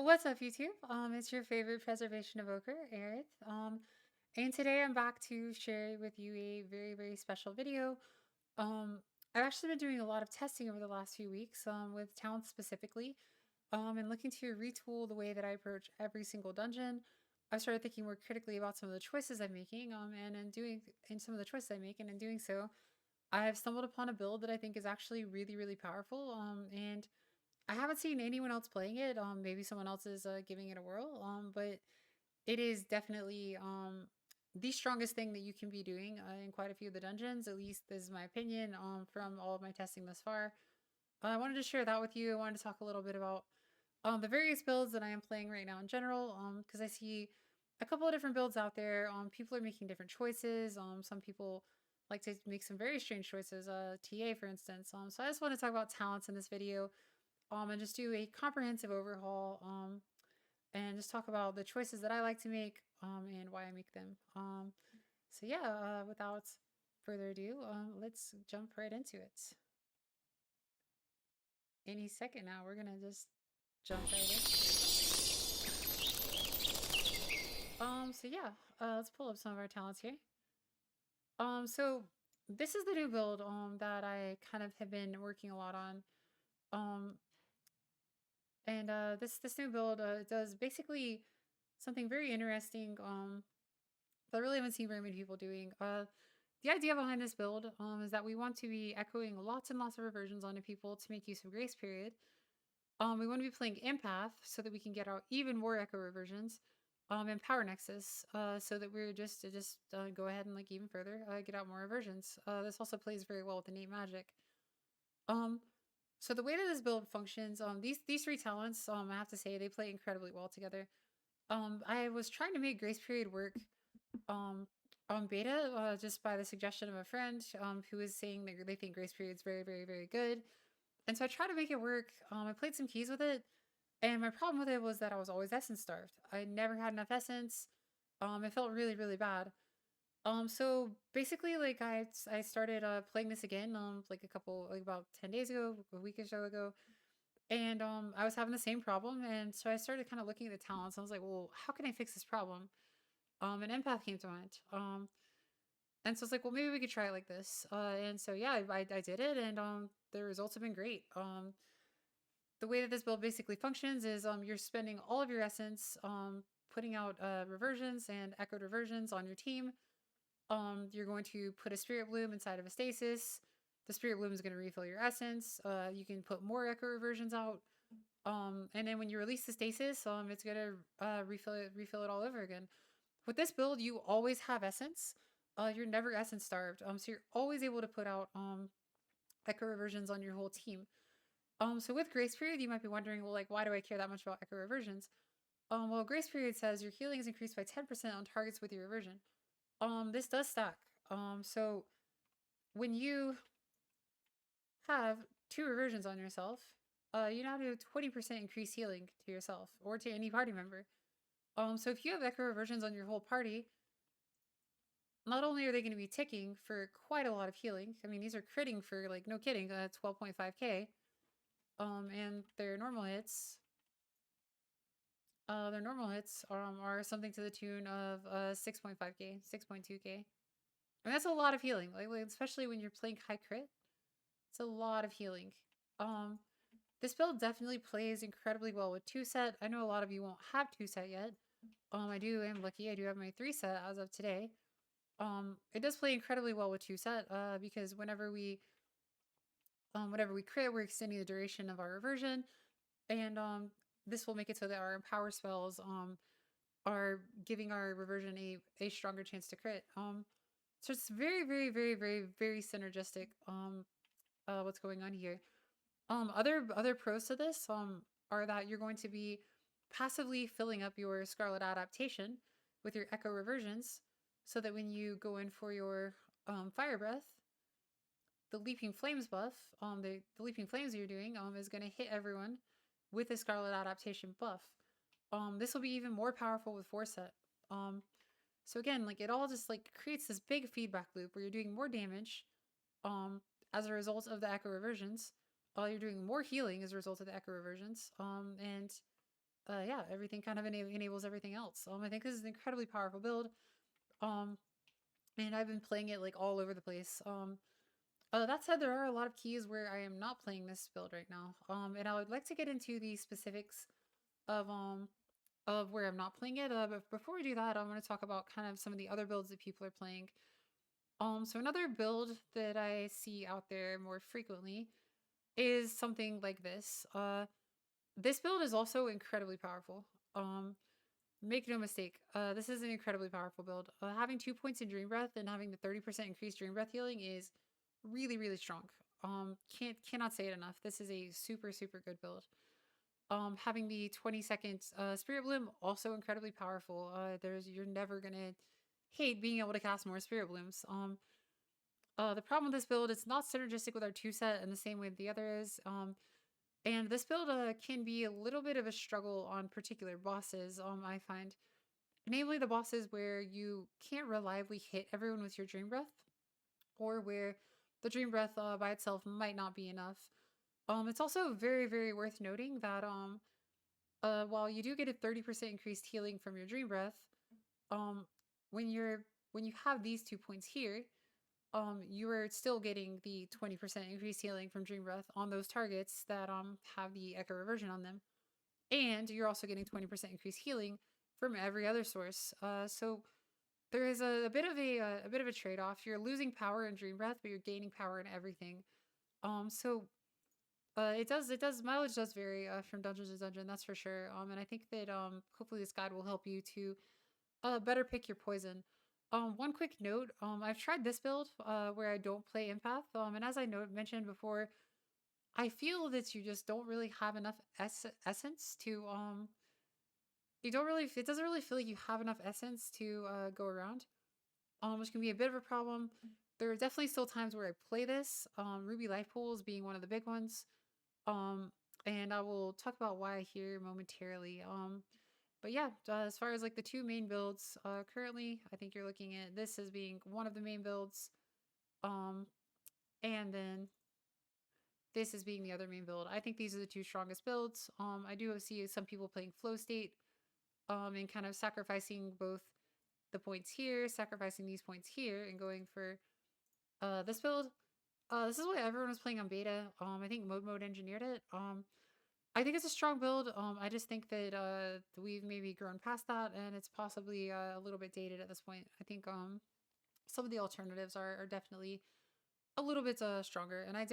What's up, YouTube? It's your favorite preservation evoker, Aerith. And today I'm back to share with you a very, very special video. Um, I've actually been doing a lot of testing over the last few weeks, with talents specifically, and looking to retool the way that I approach every single dungeon. I've started thinking more critically about some of the choices I'm making, and in some of the choices I make, and in doing so, I've stumbled upon a build that I think is actually really, really powerful. And I haven't seen anyone else playing it. Maybe someone else is giving it a whirl. But it is definitely the strongest thing that you can be doing in quite a few of the dungeons. At least this is my opinion from all of my testing thus far. I wanted to share that with you. I wanted to talk a little bit about the various builds that I am playing right now in general. Because I see a couple of different builds out there. People are making different choices. Some people like to make some very strange choices. TA, for instance. So I just want to talk about talents in this video, and just do a comprehensive overhaul, and just talk about the choices that I like to make, and why I make them. So yeah, without further ado, let's jump right into it. Any second now, we're gonna just jump right into it. So yeah, let's pull up some of our talents here. So this is the new build that I kind of have been working a lot on. Um, and this new build does basically something very interesting. That I really haven't seen very many people doing. The idea behind this build is that we want to be echoing lots and lots of reversions onto people to make use of grace period. We want to be playing empath so that we can get out even more echo reversions. And power nexus, so that we're just go ahead and like even further get out more reversions. This also plays very well with innate magic. Um, so the way that this build functions, these three talents, I have to say they play incredibly well together. I was trying to make grace period work um on beta, just by the suggestion of a friend who is saying that they think grace period's very, very, very good. And so I tried to make it work. I played some keys with it, and my problem with it was that I was always essence starved. I never had enough essence. It felt really, really bad. So basically, like I started playing this again, like about 10 days ago, a week or so ago, and I was having the same problem, and so I started kind of looking at the talents. I was like, well, how can I fix this problem? An empath came to mind. And so it's like, well, maybe we could try it like this. And so yeah, I did it, and the results have been great. The way that this build basically functions is you're spending all of your essence putting out reversions and echoed reversions on your team. You're going to put a spirit bloom inside of a stasis. The spirit bloom is going to refill your essence. You can put more echo reversions out. And then when you release the stasis, it's gonna refill it all over again. With this build, you always have essence. You're never essence starved. So you're always able to put out echo reversions on your whole team. So with grace period, you might be wondering, well, like, why do I care that much about echo reversions? Well, grace period says your healing is increased by 10% on targets with your reversion. This does stack. So when you have two reversions on yourself, you now do 20% increased healing to yourself or to any party member. So if you have echo reversions on your whole party, not only are they going to be ticking for quite a lot of healing. I mean, these are critting for, like, no kidding, 12.5k. And their normal hits are something to the tune of 6.5k, 6.2k. And that's a lot of healing, like especially when you're playing high crit. It's a lot of healing. Um, this build definitely plays incredibly well with 2-set. I know a lot of you won't have 2-set yet. I'm lucky. I do have my 3-set as of today. It does play incredibly well with 2-set, because whenever we crit, we're extending the duration of our reversion, and this will make it so that our empower spells are giving our reversion a stronger chance to crit. So it's very, very, very, very, very synergistic. What's going on here? Other pros to this are that you're going to be passively filling up your Scarlet adaptation with your Echo reversions, so that when you go in for your Fire Breath, the Leaping Flames buff, the Leaping Flames you're doing is going to hit everyone with the Scarlet adaptation buff. This will be even more powerful with 4-set. So again, like, it all just like creates this big feedback loop where you're doing more damage as a result of the echo reversions. You're doing more healing as a result of the echo reversions. And yeah, everything kind of enables everything else. I think this is an incredibly powerful build. Um, and I've been playing it like all over the place. That said, there are a lot of keys where I am not playing this build right now. And I would like to get into the specifics of um of where I'm not playing it. But before we do that, I'm going to talk about kind of some of the other builds that people are playing. So another build that I see out there more frequently is something like this. This build is also incredibly powerful. Um, Make no mistake, this is an incredibly powerful build. Having 2 points in Dream Breath and having the 30% increased Dream Breath healing is really, really strong. Cannot say it enough. This is a super, super good build. Having the 20 second Spirit Bloom also incredibly powerful. You're never gonna hate being able to cast more Spirit Blooms. The problem with this build, it's not synergistic with our two set in the same way the other is. And this build can be a little bit of a struggle on particular bosses. I find, namely the bosses where you can't reliably hit everyone with your Dream Breath, or where the Dream Breath by itself might not be enough. It's also very, very worth noting that while you do get a 30% increased healing from your Dream Breath, um, when you're when you have these 2 points here, you are still getting the 20% increased healing from Dream Breath on those targets that have the Echo Reversion on them, and you're also getting 20% increased healing from every other source. So there is a bit of a bit of a trade off. You're losing power in Dream Breath, but you're gaining power in everything. So it does mileage does vary from dungeon to dungeon, that's for sure. And I think that hopefully this guide will help you to better pick your poison. One quick note, I've tried this build where I don't play empath. And as I mentioned before, I feel that you just don't really have enough essence to you don't really it doesn't really feel like you have enough essence to go around. Which can be a bit of a problem. There are definitely still times where I play this. Ruby life pools being one of the big ones. Um, and I will talk about why here momentarily. But yeah, as far as like the two main builds, currently, I think you're looking at this as being one of the main builds. Um, and then this as being the other main build. I think these are the two strongest builds. I do see some people playing flow state, and kind of sacrificing both the points here, sacrificing these points here, and going for this build. This is what everyone was playing on beta. I think Mode engineered it. I think it's a strong build. I just think that we've maybe grown past that, and it's possibly a little bit dated at this point. I think some of the alternatives are definitely a little bit stronger, and I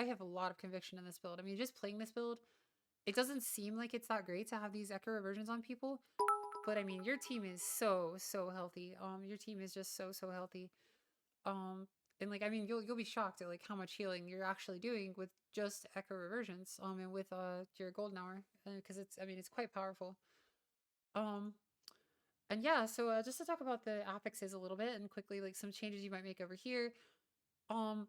have a lot of conviction in this build. I mean, just playing this build, it doesn't seem like it's that great to have these echo reversions on people, but I mean, your team is so healthy. Your team is just so healthy. Um, and like I mean, you'll be shocked at like how much healing you're actually doing with just echo reversions. And with your golden hour, because it's I mean it's quite powerful. Um, and yeah, so just to talk about the affixes a little bit and quickly like some changes you might make over here. Um,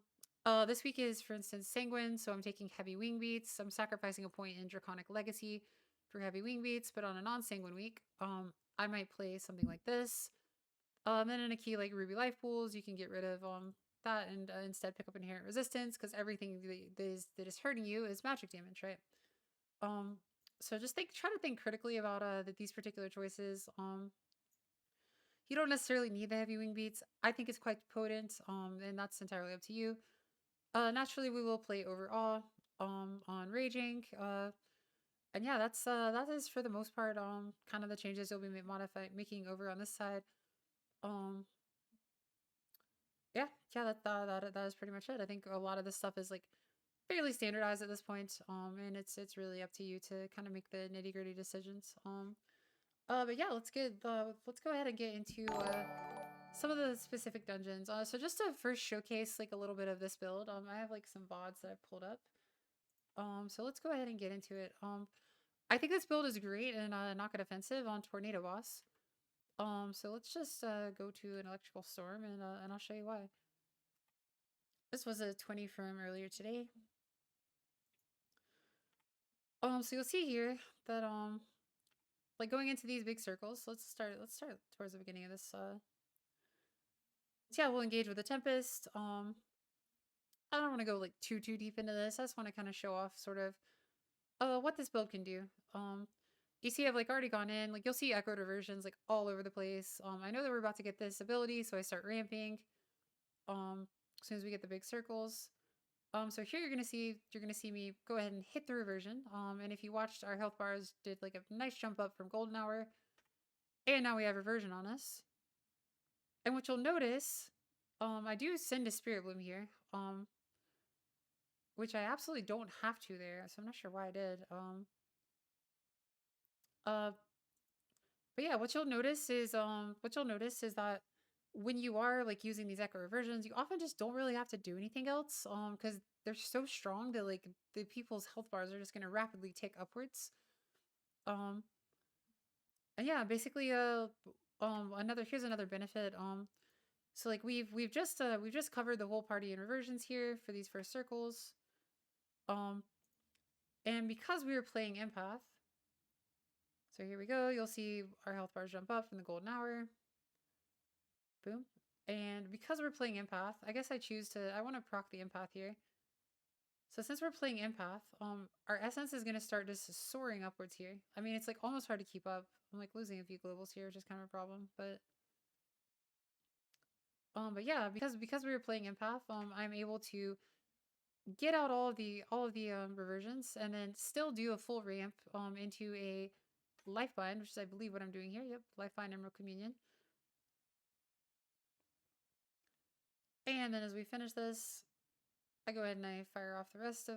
this week is for instance sanguine, so I'm taking heavy wing beats. I'm sacrificing a point in draconic legacy for heavy wing beats, but on a non-sanguine week, I might play something like this. Then in a key like Ruby Life Pools, you can get rid of that and instead pick up inherent resistance because everything that is hurting you is magic damage, right? Um, so just try to think critically about these particular choices. You don't necessarily need the heavy wing beats. I think it's quite potent. And that's entirely up to you. Naturally, we will play overall on raging. And yeah, that is for the most part kind of the changes you'll be making over on this side. Um, yeah, that is pretty much it. I think a lot of this stuff is like fairly standardized at this point. And it's really up to you to kind of make the nitty gritty decisions. But yeah, let's go ahead and get into some of the specific dungeons. So just to first showcase like a little bit of this build, I have like some VODs that I've pulled up. So let's go ahead and get into it. I think this build is great and not get offensive on Tornado Boss. So let's just go to an electrical storm and I'll show you why. This was a 20 from earlier today. So you'll see here that like going into these big circles. Let's start towards the beginning of this. So yeah, we'll engage with the Tempest. I don't want to go like too deep into this. I just want to kind of show off sort of what this build can do. you see I've like already gone in. Like you'll see echo reversions like all over the place. I know that we're about to get this ability, so I start ramping. As soon as we get the big circles. So here you're gonna see me go ahead and hit the reversion. And if you watched, our health bars did like a nice jump up from golden hour, and now we have reversion on us. And what you'll notice, I do send a spirit bloom here, which I absolutely don't have to there, so I'm not sure why I did. Uh, but yeah, what you'll notice is that when you are like using these echo reversions, you often just don't really have to do anything else, because they're so strong that like the people's health bars are just gonna rapidly tick upwards. Um, and yeah, basically, another here's another benefit. So like we've just covered the whole party inversions here for these first circles. Um, and because we were playing empath, so here we go. You'll see our health bars jump up from the golden hour. Boom. And because we're playing empath, I guess I want to proc the empath here. So since we're playing empath, our essence is gonna start just soaring upwards here. I mean, it's like almost hard to keep up. I'm like losing a few globals here, which is kind of a problem. But yeah, because we were playing empath, I'm able to get out all of the reversions and then still do a full ramp into a life bind, which is I believe what I'm doing here. Yep, life bind Emerald Communion. And then as we finish this, I go ahead and I fire off the rest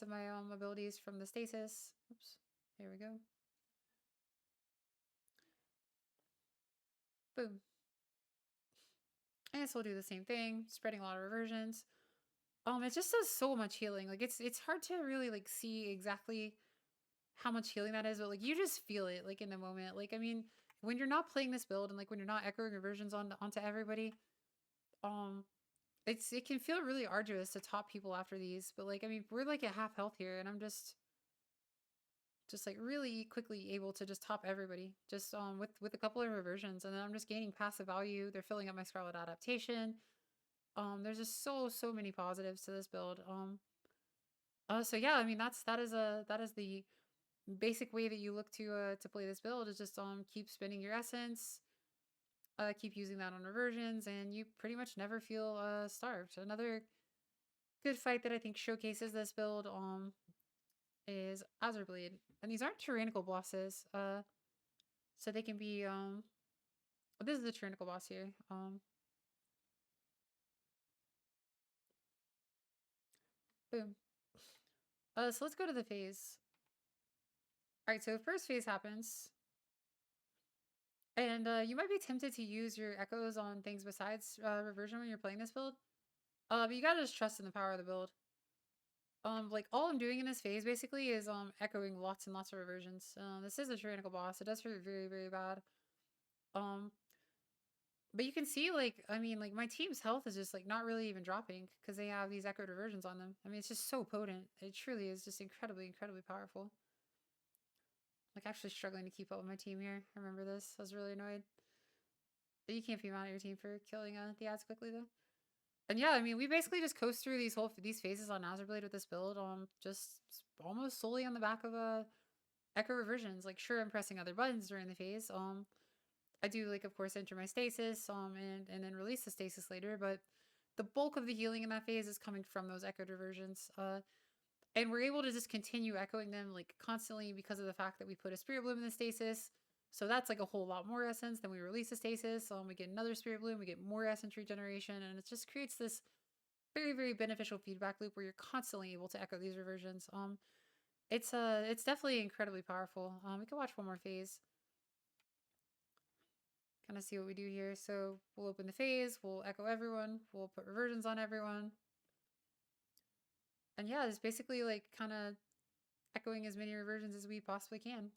of my abilities from the stasis. Oops, here we go. Boom. And so we'll do the same thing, spreading a lot of reversions. It just does so much healing. Like it's hard to really like see exactly how much healing that is, but like you just feel it like in the moment. Like I mean, when you're not playing this build and like when you're not echoing reversions onto everybody, um, it can feel really arduous to top people after these. But like I mean, we're like at half health here, and I'm just like really quickly able to just top everybody just with a couple of reversions, and then I'm just gaining passive value. They're filling up my Scarlet adaptation. There's just so many positives to this build. So yeah, I mean that is the basic way that you look to play this build is just keep spinning your essence, keep using that on reversions, and you pretty much never feel starved. Another good fight that I think showcases this build is Azure Blade, and these aren't tyrannical bosses. So they can be this is the tyrannical boss here. Boom. So let's go to the phase. All right, so the first phase happens, and you might be tempted to use your echoes on things besides reversion when you're playing this build. But you gotta just trust in the power of the build. Like all I'm doing in this phase basically is echoing lots and lots of reversions. This is a tyrannical boss. It does hurt very bad. Um, but you can see like I mean like my team's health is just like not really even dropping because they have these echoed reversions on them. I mean it's just so potent. It truly is just incredibly powerful. Like actually struggling to keep up with my team here. I remember this. I was really annoyed. But you can't be mad at your team for killing the ads quickly though. And yeah, I mean, we basically just coast through these phases on Azure Blade with this build, just almost solely on the back of echo reversions. Like, sure, I'm pressing other buttons during the phase. I do like, of course, enter my stasis, and then release the stasis later. But the bulk of the healing in that phase is coming from those echoed reversions. And we're able to just continue echoing them like constantly because of the fact that we put a spirit bloom in the stasis. So that's like a whole lot more essence. Then we release the stasis. We get another spirit bloom. We get more essence regeneration, and it just creates this very beneficial feedback loop where you're constantly able to echo these reversions. It's definitely incredibly powerful. We can watch one more phase. Kind of see what we do here. So we'll open the phase. We'll echo everyone. We'll put reversions on everyone. And yeah, it's basically like kind of echoing as many reversions as we possibly can.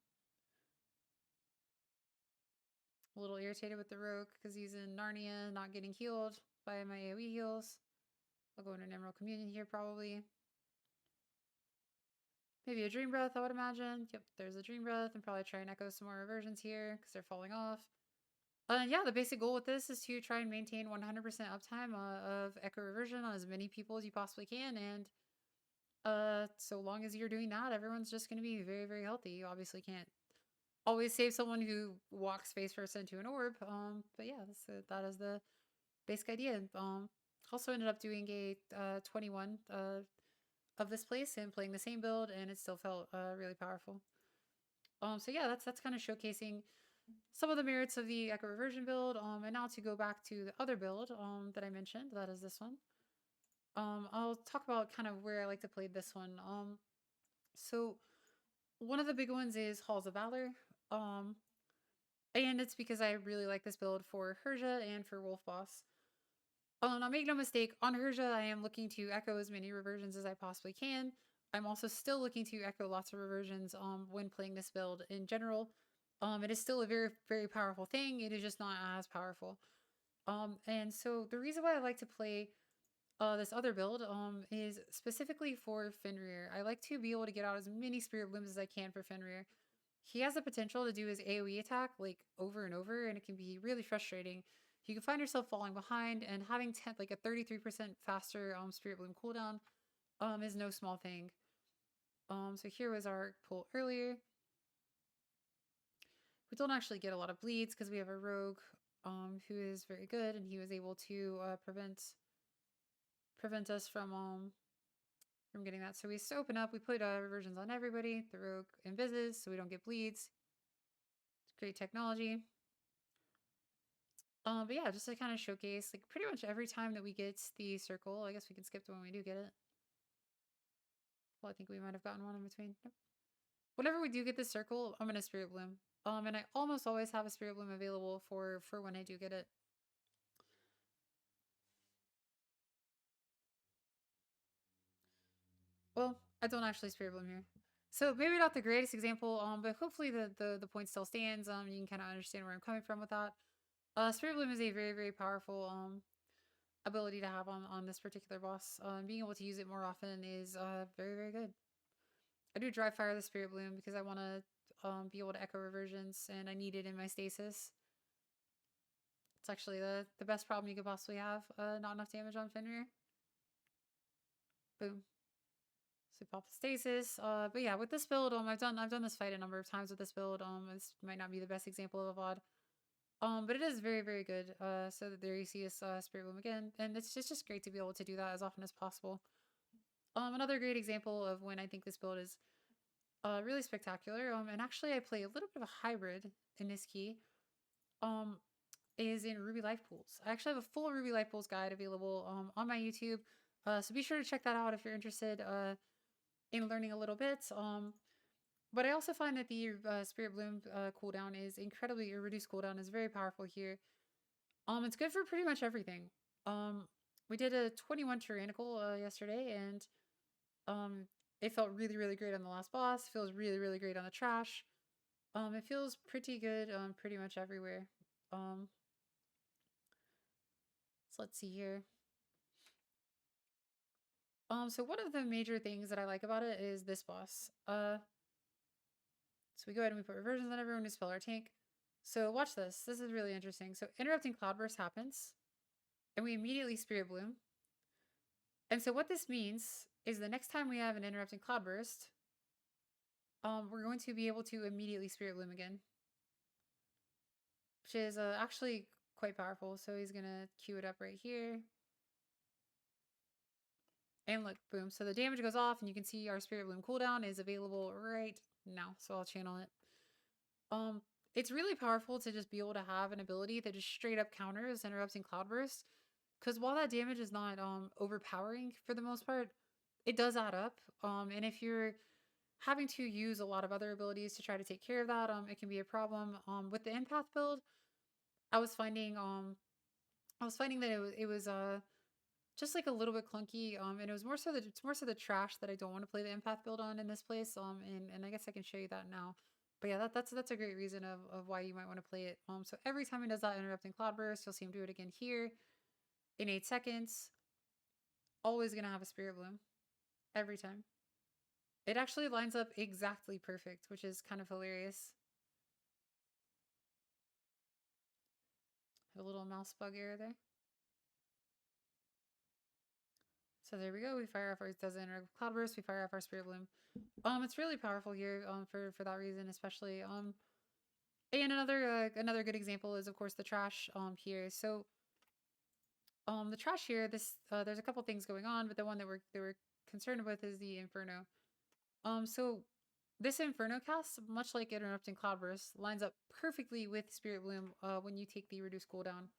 A little irritated with the rogue because he's in Narnia, not getting healed by my AoE heals. I'll go into an Emerald Communion here probably. Maybe a Dream Breath, I would imagine. Yep, there's a Dream Breath, and probably try and echo some more reversions here because they're falling off. Yeah, the basic goal with this is to try and maintain 100% uptime of echo reversion on as many people as you possibly can, and So long as you're doing that, everyone's just going to be very, very healthy. You obviously can't always save someone who walks face first into an orb. But yeah, that is the basic idea. Also ended up doing a 21 of this place and playing the same build, and it still felt really powerful. So yeah, that's kind of showcasing some of the merits of the Echo Reversion build. And now to go back to the other build that I mentioned, that is this one. I'll talk about kind of where I like to play this one. So one of the big ones is Halls of Valor. Um, and it's because I really like this build for Herja and for Wolf Boss. Now make no mistake, on Herja, I am looking to echo as many reversions as I possibly can. I'm also still looking to echo lots of reversions when playing this build in general. It is still a very, very powerful thing. It is just not as powerful. And so the reason why I like to play this other build is specifically for Fenrir. I like to be able to get out as many spirit limbs as I can for Fenrir. He has the potential to do his AoE attack like over and over, and it can be really frustrating. You can find yourself falling behind, and having like a 33% faster Spirit Bloom cooldown is no small thing. So here was our pull earlier. We don't actually get a lot of bleeds because we have a rogue who is very good, and he was able to prevent us from getting that. So we just open up, we put reversions on everybody, the rogue invises, so we don't get bleeds. It's great technology. But yeah, just to kind of showcase, like pretty much every time that we get the circle, I guess we can skip to when we do get it. Well, I think we might have gotten one in between. Nope. Whenever we do get the circle, I'm gonna Spirit Bloom. And I almost always have a Spirit Bloom available for when I do get it. Well, I don't actually Spirit Bloom here. So maybe not the greatest example, but hopefully the point still stands. You can kind of understand where I'm coming from with that. Spirit Bloom is a very, very powerful ability to have on this particular boss. Being able to use it more often is very, very good. I do dry fire the Spirit Bloom because I want to be able to echo reversions, and I need it in my stasis. It's actually the best problem you could possibly have. Not enough damage on Fenrir. Boom. So pop the stasis. But yeah, with this build, I've done this fight a number of times with this build. This might not be the best example of a VOD. But it is very, very good. So that there you see this Spirit Bloom again, and it's just great to be able to do that as often as possible. Another great example of when I think this build is really spectacular. And actually I play a little bit of a hybrid in this key. Um, is in Ruby Life Pools. I actually have a full Ruby Life Pools guide available on my YouTube. So be sure to check that out if you're interested in learning a little bit. But I also find that the Spirit Bloom cooldown is incredibly, or reduced cooldown is very powerful here. It's good for pretty much everything. We did a 21 Tyrannical yesterday, and it felt really, really great on the last boss. It feels really, really great on the trash. It feels pretty good pretty much everywhere. So let's see here. So one of the major things that I like about it is this boss. So we go ahead and we put reversions on everyone to spell our tank. So watch this. This is really interesting. So interrupting cloudburst happens, and we immediately Spirit Bloom. And so what this means is the next time we have an interrupting cloudburst, we're going to be able to immediately Spirit Bloom again, which is actually quite powerful. So he's gonna queue it up right here. And look, boom. So the damage goes off, and you can see our Spirit Bloom cooldown is available right now. So I'll channel it. It's really powerful to just be able to have an ability that just straight up counters interrupting cloudburst. Because while that damage is not overpowering for the most part, it does add up. And if you're having to use a lot of other abilities to try to take care of that, it can be a problem. With the empath build, I was finding that it was just like a little bit clunky. And it was more so that it's more so the trash that I don't want to play the empath build on in this place. And I guess I can show you that now. But yeah, that's a great reason of why you might want to play it. So every time he does that interrupting cloudburst, you'll see him do it again here in 8 seconds. Always gonna have a Spirit Bloom every time. It actually lines up exactly perfect, which is kind of hilarious. A little mouse bug error there. So there we go. We fire off our doesn't interact with Cloudburst. We fire off our Spirit Bloom. It's really powerful here. For that reason, especially. And another good example is of course the trash. Here. So the trash here. There's a couple things going on, but the one that we're concerned with is the Inferno. So this Inferno cast, much like Interrupting Cloudburst, lines up perfectly with Spirit Bloom. When you take the reduced cooldown.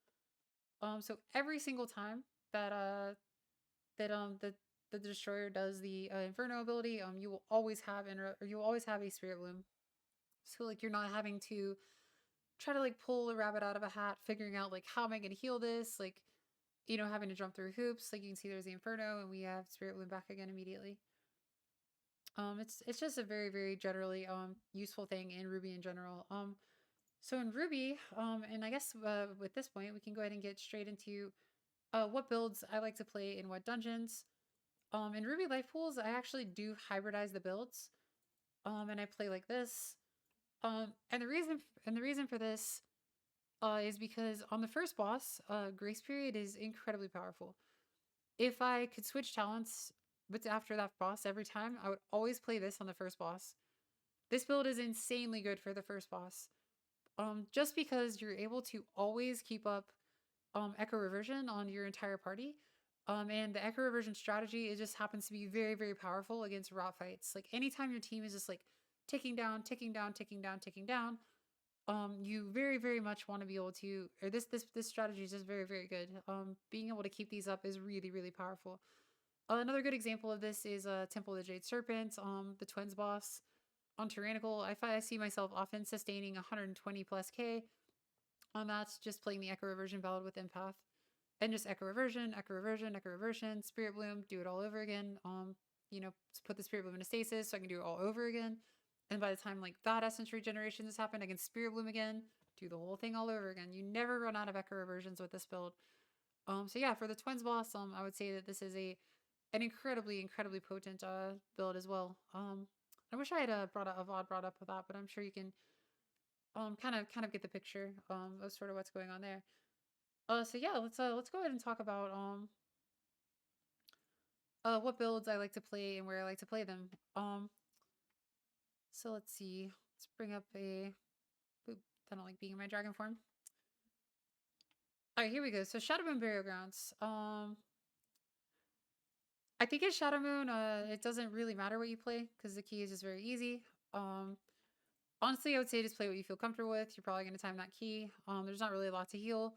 So every single time that the destroyer does the Inferno ability, you will always have you will always have a Spirit Bloom. So like you're not having to try to like pull a rabbit out of a hat, figuring out like how am I going to heal this, like having to jump through hoops. Like you can see, there's the Inferno, and we have Spirit Bloom back again immediately. It's just a very very generally useful thing in Ruby in general. So in Ruby, and I guess with this point we can go ahead and get straight into what builds I like to play in what dungeons. In Ruby Life Pools, I actually do hybridize the builds. And I play like this. And the reason for this is because on the first boss, Grace Period is incredibly powerful. If I could switch talents, but after that boss every time, I would always play this on the first boss. This build is insanely good for the first boss. Just because you're able to always keep up Echo Reversion on your entire party. And the Echo Reversion strategy, it just happens to be very, very powerful against rot fights. Like anytime your team is just like ticking down, ticking down, ticking down, ticking down, you very, very much want to be able to, or this strategy is just very, very good. Being able to keep these up is really, really powerful. Another good example of this is Temple of the Jade Serpent, the Twins boss on Tyrannical. I see myself often sustaining 120 plus K on that, just playing the Echo Reversion ballad with Empath. And just Echo Reversion, Echo Reversion, Echo Reversion, Spirit Bloom, do it all over again. Put the Spirit Bloom into stasis so I can do it all over again. And by the time like that Essence regeneration has happened, I can Spirit Bloom again, do the whole thing all over again. You never run out of Echo Reversions with this build. So yeah, for the Twins boss, I would say that this is an incredibly, incredibly potent build as well. I wish I had brought up Avad brought up with that, but I'm sure you can kind of get the picture of sort of what's going on there. So yeah, let's go ahead and talk about what builds I like to play and where I like to play them. So let's see. Let's bring up a. Boop, I don't like being in my dragon form. All right, here we go. So Shadow Moon Burial Grounds. I think in Shadow Moon, it doesn't really matter what you play because the key is just very easy. Honestly, I would say just play what you feel comfortable with. You're probably going to time that key. There's not really a lot to heal.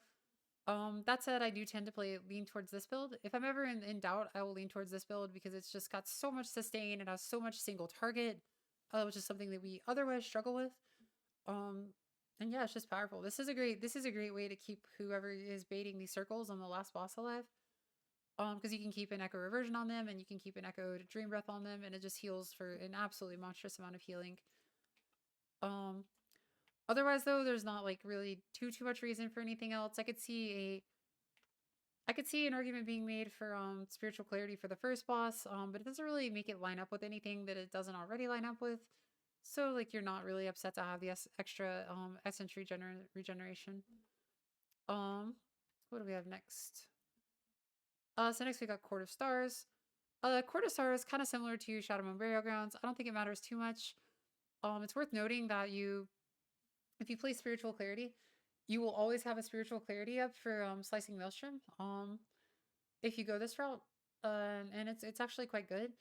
That said, I do tend to lean towards this build. If I'm ever in doubt, I will lean towards this build because it's just got so much sustain and has so much single target, which is something that we otherwise struggle with. And yeah, it's just powerful. This is a great way to keep whoever is baiting these circles on the last boss alive. Because you can keep an Echo Reversion on them and you can keep an Echo Dream Breath on them, and it just heals for an absolutely monstrous amount of healing. Otherwise though, there's not like really too much reason for anything else. I could see an argument being made for Spiritual Clarity for the first boss, but it doesn't really make it line up with anything that it doesn't already line up with. So like you're not really upset to have the extra essence regeneration. What do we have next? So next we got Court of Stars. Court of Stars kind of similar to Shadow Moon Burial Grounds. I don't think it matters too much. It's worth noting that if you play Spiritual Clarity, you will always have a Spiritual Clarity up for Slicing Maelstrom. If you go this route, and it's actually quite good.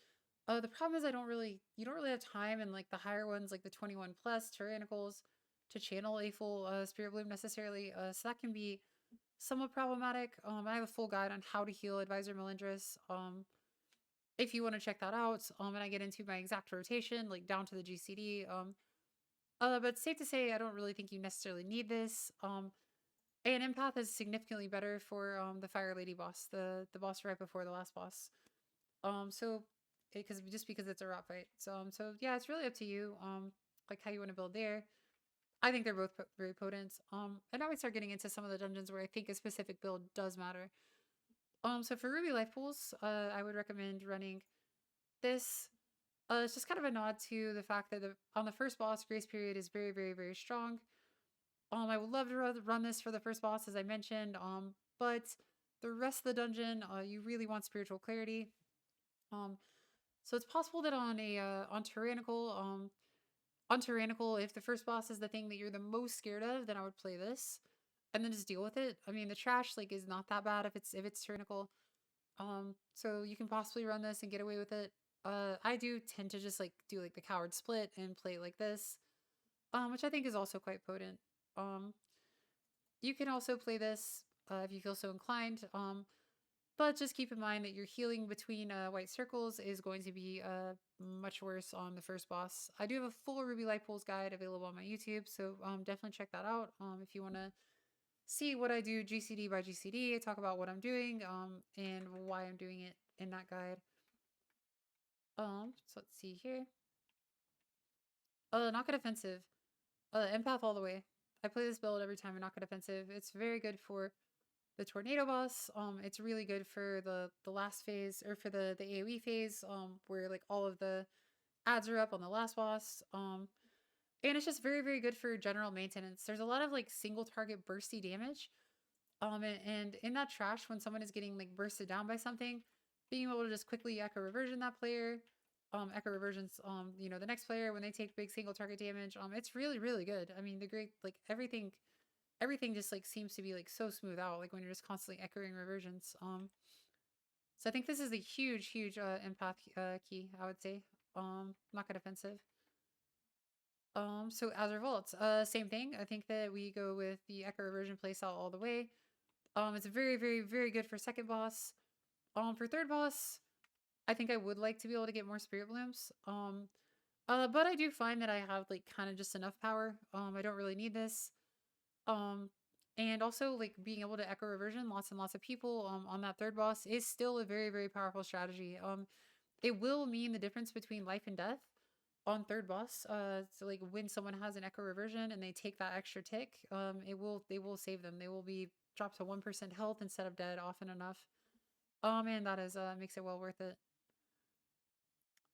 The problem is you don't really have time in like the higher ones, like the 21 plus Tyrannicals, to channel a full Spirit Bloom necessarily. So that can be somewhat problematic. I have a full guide on how to heal Advisor Melindres. If you want to check that out, and I get into my exact rotation, like down to the GCD. But safe to say, I don't really think you necessarily need this. And Empath is significantly better for the Fire Lady boss, the boss right before the last boss. So because it's a rot fight. So yeah, it's really up to you. Like how you want to build there. I think they're both very potent. And now we start getting into some of the dungeons where I think a specific build does matter. So for Ruby Life Pools, I would recommend running this. It's just kind of a nod to the fact that on the first boss, Grace Period is very, very, very strong. I would love to run this for the first boss, as I mentioned. But the rest of the dungeon, you really want Spiritual Clarity. Um, so it's possible that on tyrannical, if the first boss is the thing that you're the most scared of, then I would play this, and then just deal with it. I mean, the trash like is not that bad if it's tyrannical. So you can possibly run this and get away with it. I do tend to just like do like the coward split and play it like this, which I think is also quite potent. Um, you can also play this if you feel so inclined. But just keep in mind that your healing between white circles is going to be much worse on the first boss. I do have a full Ruby Light Pools guide available on my YouTube, so definitely check that out if you want to see what I do GCD by GCD. I talk about what I'm doing and why I'm doing it in that guide. So let's see here. Not good offensive. Empath all the way. I play this build every time in not good offensive. It's very good for the tornado boss. It's really good for the last phase or for the AoE phase. Where like all of the ads are up on the last boss. And it's just very very good for general maintenance. There's a lot of like single target bursty damage. And in that trash, when someone is getting like bursted down by something, being able to just quickly echo reversion that player, echo reversions, the next player when they take big single target damage, it's really really good. I mean, the great like everything just like seems to be like so smooth out, like when you're just constantly echoing reversions. So I think this is a huge huge empath key. I would say, not good offensive. So Azure Vaults, same thing. I think that we go with the echo reversion playstyle all the way. It's very, very, very good for second boss. For third boss, I think I would like to be able to get more spirit blooms. But I do find that I have like kind of just enough power. I don't really need this. Um, and also like being able to echo reversion lots and lots of people on that third boss is still a very, very powerful strategy. It will mean the difference between life and death on third boss. So like when someone has an echo reversion and they take that extra tick, they will save them. They will be dropped to 1% health instead of dead often enough. And that is makes it well worth it.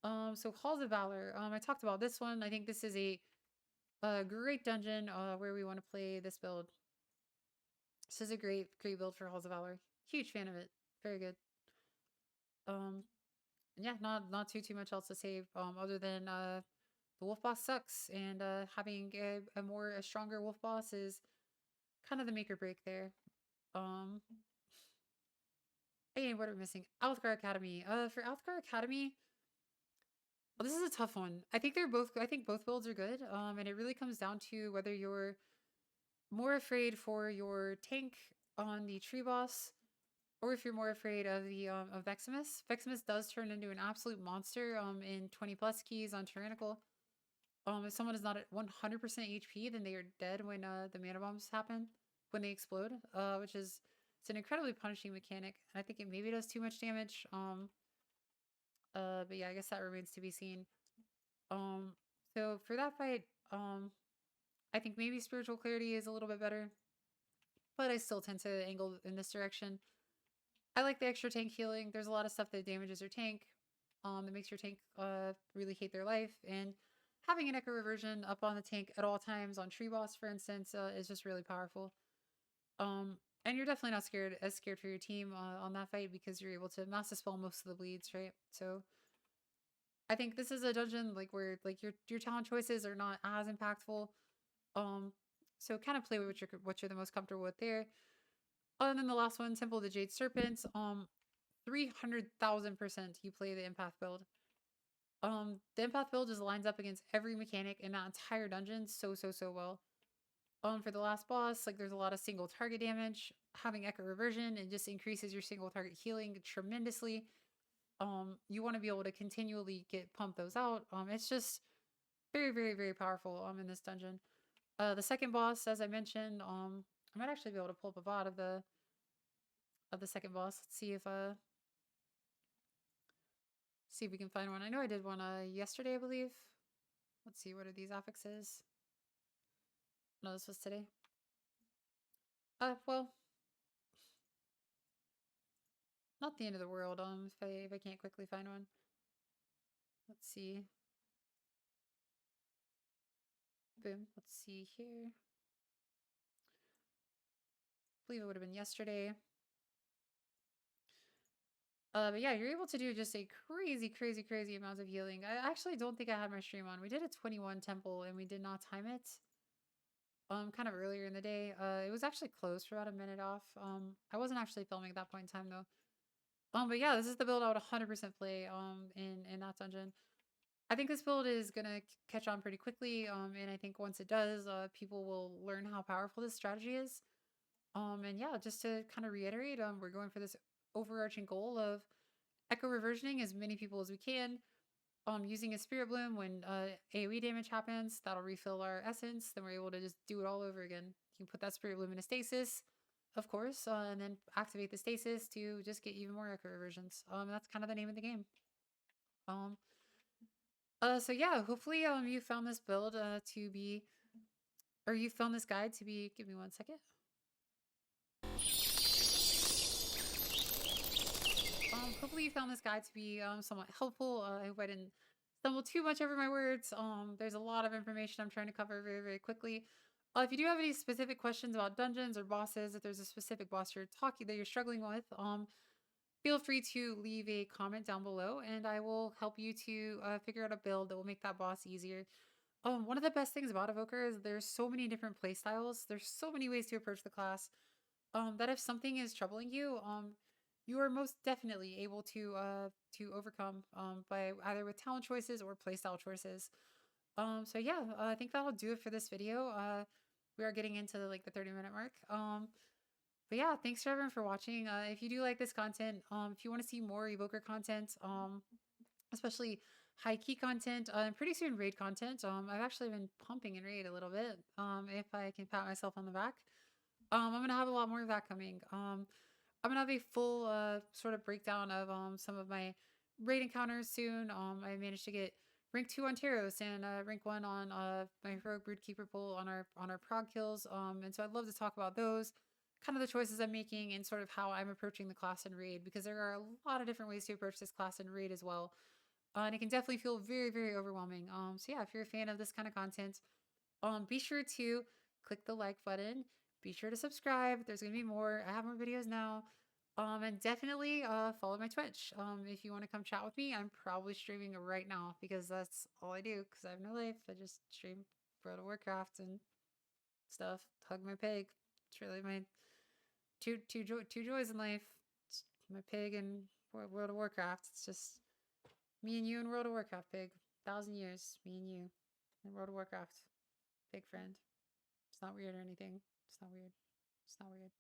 So Halls of Valor. I talked about this one. I think this is a great dungeon where we want to play this build. This is a great build for Halls of Valor. Huge fan of it. Very good. Um, yeah, not too much else to say other than the wolf boss sucks, and having a stronger wolf boss is kind of the make or break there. Um, hey, what are we missing? Althgar Academy. For Althgar Academy, well, this is a tough one. I think they're both. I think both builds are good. And it really comes down to whether you're more afraid for your tank on the tree boss, or if you're more afraid of the of Veximus. Veximus does turn into an absolute monster in 20 plus keys on Tyrannical. If someone is not at 100% HP, then they are dead when the mana bombs happen, when they explode, which is it's an incredibly punishing mechanic. And I think it maybe does too much damage. But yeah, I guess that remains to be seen. Um, so for that fight, I think maybe spiritual clarity is a little bit better, but I still tend to angle in this direction. I like the extra tank healing. There's a lot of stuff that damages your tank, that makes your tank really hate their life, and having an echo reversion up on the tank at all times on tree boss, for instance, is just really powerful. And you're definitely not scared for your team on that fight because you're able to mass dispel most of the bleeds, right? So I think this is a dungeon like where like your talent choices are not as impactful. Um, so kind of play with what you're the most comfortable with there. And then the last one, Temple of the Jade Serpents. 300,000% you play the empath build. The empath build just lines up against every mechanic in that entire dungeon so well. For the last boss, like there's a lot of single target damage. Having echo reversion, it just increases your single target healing tremendously. You want to be able to continually pump those out. It's just very powerful in this dungeon. The second boss, as I mentioned, I might actually be able to pull up a VOD of the second boss. Let's see if we can find one. I know I did one yesterday, I believe. Let's see, what are these affixes? No, this was today. Well, not the end of the world. If I can't quickly find one. Let's see. Boom. Let's see here. I believe it would have been yesterday. But yeah, you're able to do just a crazy, crazy, crazy amount of healing. I actually don't think I had my stream on. We did a 21 temple and we did not time it. Kind of earlier in the day. It was actually closed for about a minute off. I wasn't actually filming at that point in time though. But yeah, this is the build I would 100% play. In that dungeon. I think this build is gonna catch on pretty quickly. And I think once it does, people will learn how powerful this strategy is. And yeah, just to kind of reiterate, we're going for this overarching goal of echo reversioning as many people as we can. Using a spirit bloom when AoE damage happens, that'll refill our essence. Then we're able to just do it all over again. You can put that spirit bloom in a stasis, of course, and then activate the stasis to just get even more echo reversions. That's kind of the name of the game. Um, so yeah, hopefully you found this build to be, or you found this guide to be. Give me 1 second. Hopefully you found this guide to be somewhat helpful. I hope I didn't stumble too much over my words. There's a lot of information I'm trying to cover very, very quickly. If you do have any specific questions about dungeons or bosses, if there's a specific boss you're struggling with, feel free to leave a comment down below, and I will help you to figure out a build that will make that boss easier. One of the best things about Evoker is there's so many different playstyles. There's so many ways to approach the class. That if something is troubling you, you are most definitely able to overcome by either with talent choices or playstyle choices. So yeah, I think that'll do it for this video. We are getting into like the 30-minute mark. But yeah, thanks to everyone for watching. If you do like this content, if you want to see more Evoker content, especially high key content, and pretty soon raid content. I've actually been pumping in raid a little bit. If I can pat myself on the back. I'm gonna have a lot more of that coming. I'm gonna have a full sort of breakdown of some of my raid encounters soon. I managed to get rank 2 on Tyros and rank 1 on my Rogue Broodkeeper pull on our prog kills. And so I'd love to talk about those, kind of the choices I'm making, and sort of how I'm approaching the class in raid, because there are a lot of different ways to approach this class in raid as well. And it can definitely feel very, very overwhelming. So yeah, if you're a fan of this kind of content, be sure to click the like button. Be sure to subscribe. There's gonna be more. I have more videos now. And definitely follow my Twitch. If you want to come chat with me, I'm probably streaming right now because that's all I do. Because I have no life. I just stream World of Warcraft and stuff. Hug my pig. It's really my two joys in life. It's my pig and World of Warcraft. It's just me and you in World of Warcraft, pig. 1,000 years, me and you in World of Warcraft. Big friend. It's not weird or anything. It's not weird. It's not weird.